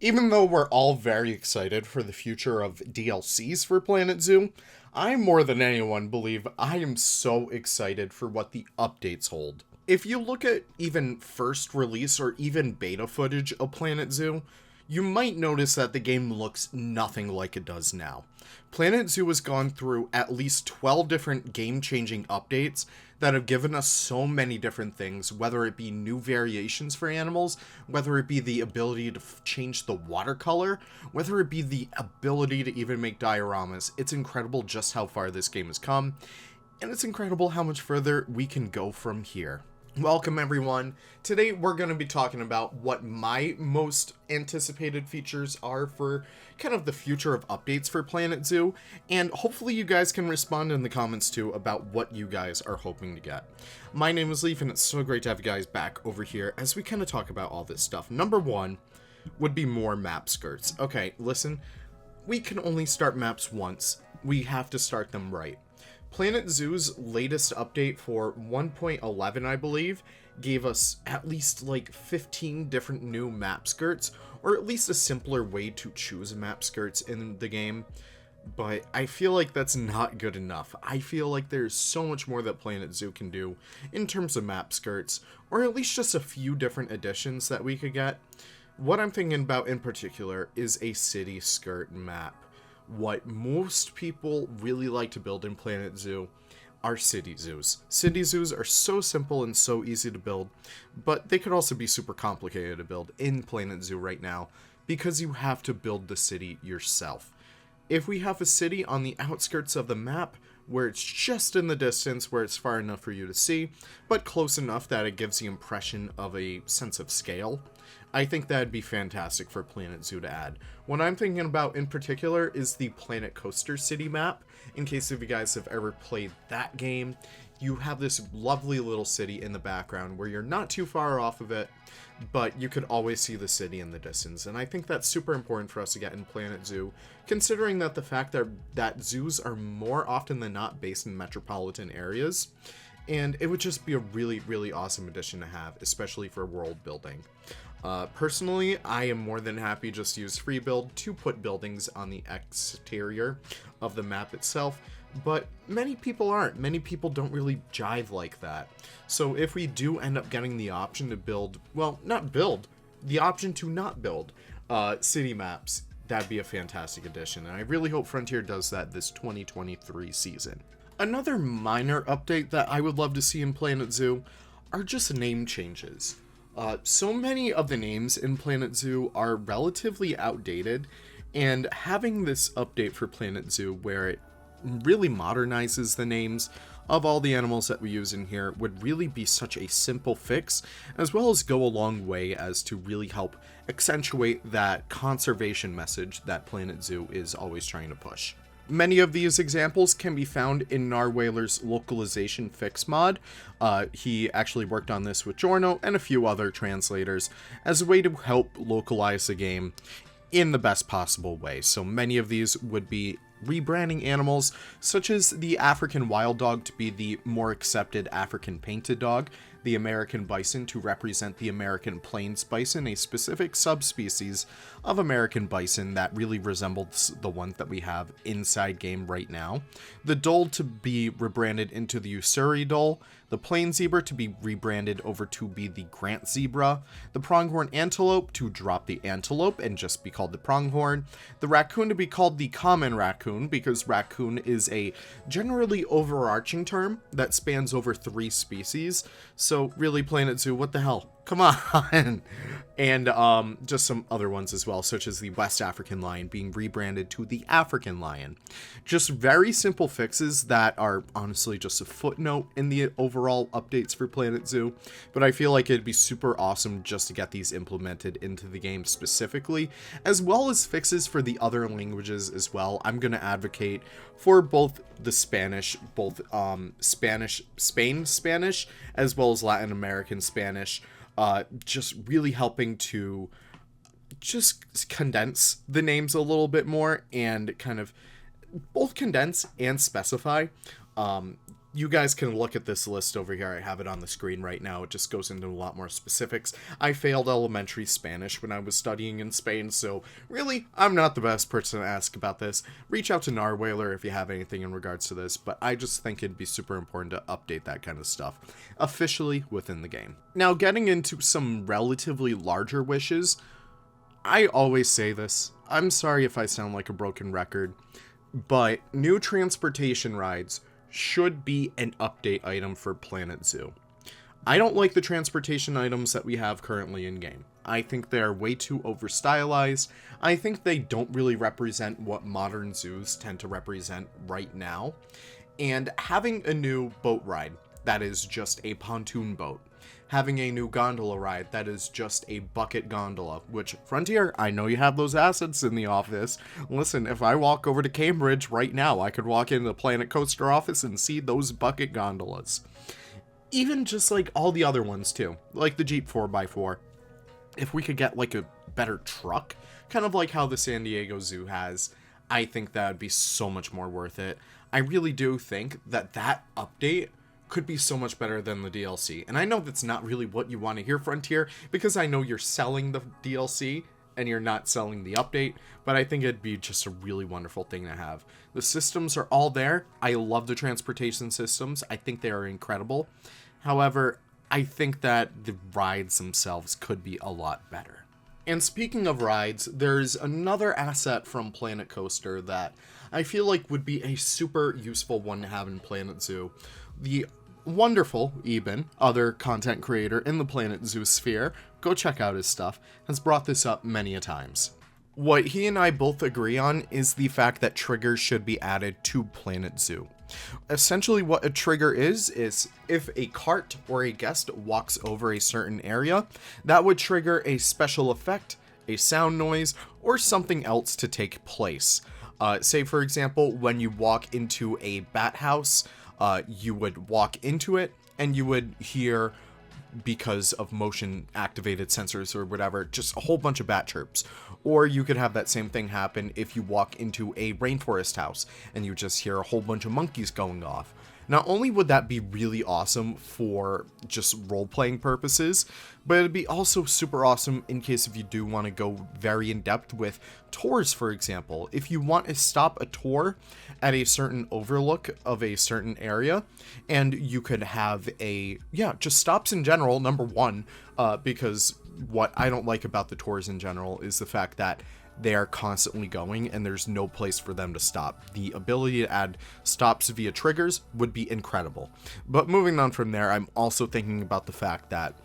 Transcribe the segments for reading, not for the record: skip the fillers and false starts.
Even though we're all very excited for the future of DLCs for Planet Zoo, I more than anyone believe I am so excited for what the updates hold. If you look at even first release or even beta footage of Planet Zoo, you might notice that the game looks nothing like it does now. Planet Zoo has gone through at least 12 different game-changing updates that have given us so many different things, whether it be new variations for animals, whether it be the ability to change the watercolor, whether it be the ability to even make dioramas. It's incredible just how far this game has come, and it's incredible how much further we can go from here. Welcome everyone. Today we're going to be talking about what my most anticipated features are for kind of the future of updates for Planet Zoo, and hopefully you guys can respond in the comments too about what you guys are hoping to get. My name is Leaf and it's so great to have you guys back over here as we kind of talk about all this stuff. Number one would be more map skirts. Okay, listen, we can only start maps once. We have to start them right. Planet Zoo's latest update for 1.11, I believe, gave us at least like 15 different new map skirts, or at least a simpler way to choose map skirts in the game. But I feel like that's not good enough. I feel like there's so much more that Planet Zoo can do in terms of map skirts, or at least just a few different additions that we could get. What I'm thinking about in particular is a city skirt map. What most people really like to build in Planet Zoo are city zoos. City zoos are so simple and so easy to build, but they could also be super complicated to build in Planet Zoo right now because you have to build the city yourself. If we have a city on the outskirts of the map where it's just in the distance, where it's far enough for you to see, but close enough that it gives the impression of a sense of scale, I think that'd be fantastic for Planet Zoo to add. What I'm thinking about in particular is the Planet Coaster City map. In case if you guys have ever played that game, you have this lovely little city in the background where you're not too far off of it, but you could always see the city in the distance. And I think that's super important for us to get in Planet Zoo, considering that the fact that zoos are more often than not based in metropolitan areas. And it would just be a really, really awesome addition to have, especially for world building. Personally, I am more than happy just to use free build to put buildings on the exterior of the map itself, but many people aren't. Many people don't really jive like that. So if we do end up getting the option to build, well, not build, the option to not build city maps, that'd be a fantastic addition, and I really hope Frontier does that this 2023 season. Another minor update that I would love to see in Planet Zoo are just name changes. So many of the names in Planet Zoo are relatively outdated, and having this update for Planet Zoo where it really modernizes the names of all the animals that we use in here would really be such a simple fix, as well as go a long way as to really help accentuate that conservation message that Planet Zoo is always trying to push. Many of these examples can be found in Narwhaler's localization fix mod. He actually worked on this with Jorno and a few other translators as a way to help localize the game in the best possible way. So many of these would be rebranding animals, such as the African wild dog to be the more accepted African painted dog, the American bison to represent the American plains bison, a specific subspecies of American bison that really resembles the one that we have inside game right now, the dole to be rebranded into the Ussuri dole, the plain zebra to be rebranded over to be the Grant zebra, the pronghorn antelope to drop the antelope and just be called the pronghorn, the raccoon to be called the common raccoon because raccoon is a generally overarching term that spans over 3 species. So really, Planet Zoo, what the hell? Come on. And just some other ones as well, such as the West African lion being rebranded to the African lion. Just very simple fixes that are honestly just a footnote in the overall updates for Planet Zoo, but I feel like it'd be super awesome just to get these implemented into the game specifically, as well as fixes for the other languages as well. I'm going to advocate for both the Spanish, Spain Spanish, as well as Latin American Spanish, just really helping to just condense the names a little bit more and kind of both condense and specify You guys can look at this list over here. I have it on the screen right now. It just goes into a lot more specifics. I failed elementary Spanish when I was studying in Spain, so really, I'm not the best person to ask about this. Reach out to Narwhaler if you have anything in regards to this, but I just think it'd be super important to update that kind of stuff officially within the game. Now, getting into some relatively larger wishes, I always say this. I'm sorry if I sound like a broken record, but new transportation rides should be an update item for Planet Zoo. I don't like the transportation items that we have currently in game. I think they're way too over-stylized. I think they don't really represent what modern zoos tend to represent right now. And having a new boat ride that is just a pontoon boat, having a new gondola ride that is just a bucket gondola, which, Frontier, I know you have those assets in the office. Listen, if I walk over to Cambridge right now, I could walk into the Planet Coaster office and see those bucket gondolas. Even just like all the other ones too, like the Jeep 4x4. If we could get like a better truck, kind of like how the San Diego Zoo has, I think that would be so much more worth it. I really do think that that update could be so much better than the DLC. And I know that's not really what you want to hear, Frontier, because I know you're selling the DLC and you're not selling the update, but I think it'd be just a really wonderful thing to have. The systems are all there. I love the transportation systems. I think they are incredible. However, I think that the rides themselves could be a lot better. And speaking of rides, there's another asset from Planet Coaster that I feel like would be a super useful one to have in Planet Zoo. The wonderful Eben, other content creator in the Planet Zoo sphere, go check out his stuff, has brought this up many a times. What he and I both agree on is the fact that triggers should be added to Planet Zoo. Essentially what a trigger is if a cart or a guest walks over a certain area, that would trigger a special effect, a sound noise, or something else to take place. Say for example, when you walk into a bat house, you would walk into it and you would hear, because of motion activated sensors or whatever, just a whole bunch of bat chirps. Or you could have that same thing happen if you walk into a rainforest house and you just hear a whole bunch of monkeys going off. Not only would that be really awesome for just role-playing purposes, but it'd be also super awesome in case if you do want to go very in-depth with tours, for example. If you want to stop a tour at a certain overlook of a certain area, and you could have just stops in general, number one, because what I don't like about the tours in general is the fact that they are constantly going and there's no place for them to stop. The ability to add stops via triggers would be incredible. But moving on from there, I'm also thinking about the fact that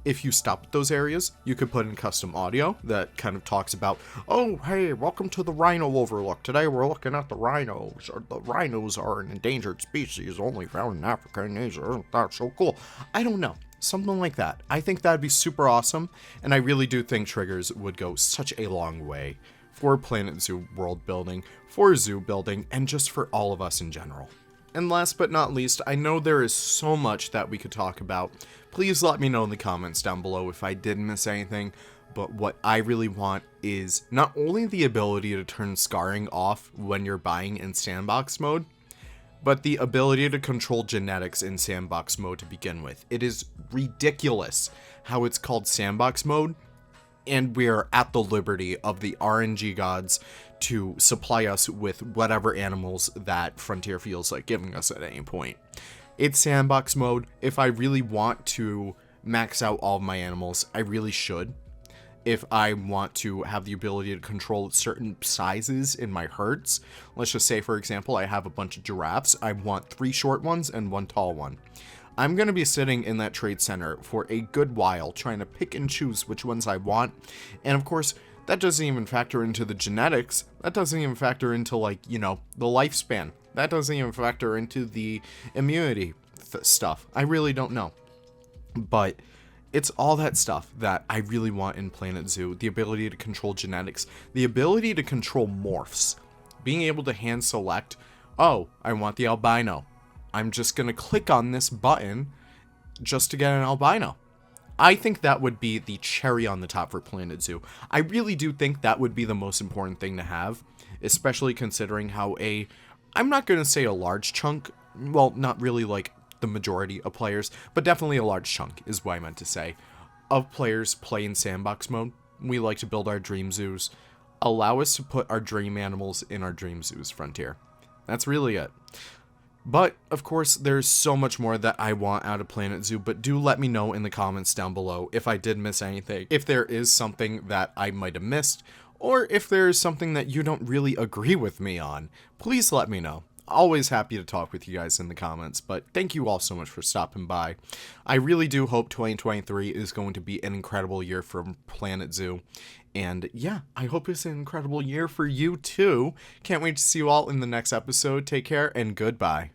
if you stop at those areas, you could put in custom audio that kind of talks about, oh, hey, welcome to the rhino overlook. Today we're looking at the rhinos. The rhinos are an endangered species only found in Africa and Asia. Isn't that so cool? I don't know. Something like that. I think that'd be super awesome, and I really do think triggers would go such a long way for Planet Zoo world building, for zoo building, and just for all of us in general. And last but not least, I know there is so much that we could talk about. Please let me know in the comments down below if I did miss anything, but what I really want is not only the ability to turn scarring off when you're buying in sandbox mode, but the ability to control genetics in sandbox mode to begin with. It is ridiculous how it's called sandbox mode, and we're at the liberty of the RNG gods to supply us with whatever animals that Frontier feels like giving us at any point. It's sandbox mode. If I really want to max out all of my animals, I really should. If I want to have the ability to control certain sizes in my herds, let's just say, for example, I have a bunch of giraffes. I want 3 short ones and 1 tall one. I'm going to be sitting in that trade center for a good while trying to pick and choose which ones I want. And of course, that doesn't even factor into the genetics. That doesn't even factor into, like, the lifespan. That doesn't even factor into the immunity stuff. I really don't know. But it's all that stuff that I really want in Planet Zoo. The ability to control genetics. The ability to control morphs. Being able to hand select, oh, I want the albino. I'm just going to click on this button just to get an albino. I think that would be the cherry on the top for Planet Zoo. I really do think that would be the most important thing to have, especially considering how I'm not going to say a large chunk, well, not really like the majority of players, but definitely a large chunk is what I meant to say, of players play in sandbox mode. We like to build our dream zoos, allow us to put our dream animals in our dream zoos frontier. That's really it. But, of course, there's so much more that I want out of Planet Zoo, but do let me know in the comments down below if I did miss anything, if there is something that I might have missed, or if there is something that you don't really agree with me on. Please let me know. Always happy to talk with you guys in the comments, but thank you all so much for stopping by. I really do hope 2023 is going to be an incredible year for Planet Zoo. And yeah, I hope it's an incredible year for you too. Can't wait to see you all in the next episode. Take care and goodbye.